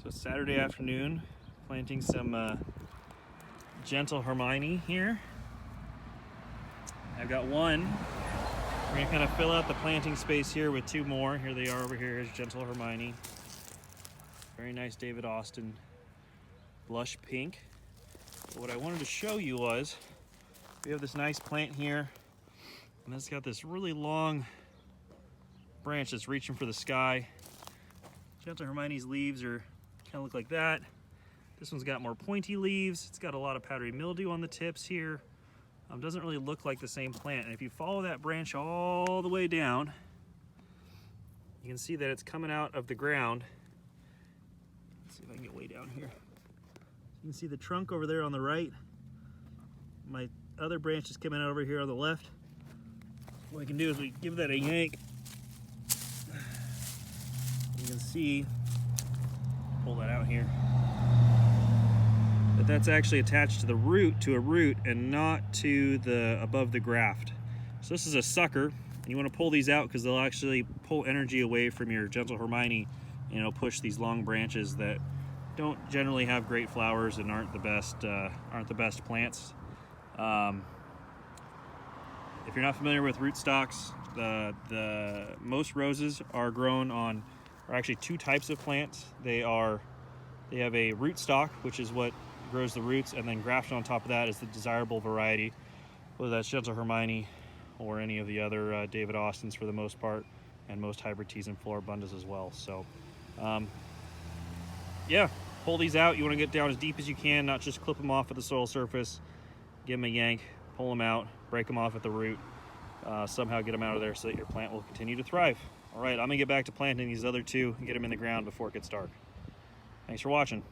So Saturday afternoon, planting some gentle Hermione here. I've got one. We're gonna kind of fill out the planting space here with two more. Here they are over here. Here's gentle Hermione. Very nice David Austin blush pink. But what I wanted to show you was we have this nice plant here, and it's got this really long branch that's reaching for the sky. Gentle Hermione's leaves are kind of look like that. This one's got more pointy leaves. It's got a lot of powdery mildew on the tips here. Doesn't really look like the same plant. And if you follow that branch all the way down, you can see that it's coming out of the ground. Let's see if I can get way down here. You can see the trunk over there on the right. My other branch is coming out over here on the left. What we can do is we give that a yank. You can see, pull that out here, that that's actually attached to the root, to a root, and not to the above the graft. So this is a sucker. You want to pull these out because they'll actually pull energy away from your gentle Hermione, and it'll push these long branches that don't generally have great flowers and aren't the best plants. If you're not familiar with rootstocks, the most roses are grown on actually two types of plants. They have a rootstock, which is what grows the roots, and then grafted on top of that is the desirable variety, whether that's gentle Hermione or any of the other David Austins for the most part, and most hybrid teas and floribundas as well. So yeah, pull these out. You want to get down as deep as you can, not just clip them off at the soil surface. Give them a yank, pull them out, break them off at the root, somehow get them out of there so that your plant will continue to thrive. All right, I'm gonna get back to planting these other two and get them in the ground before it gets dark. Thanks for watching.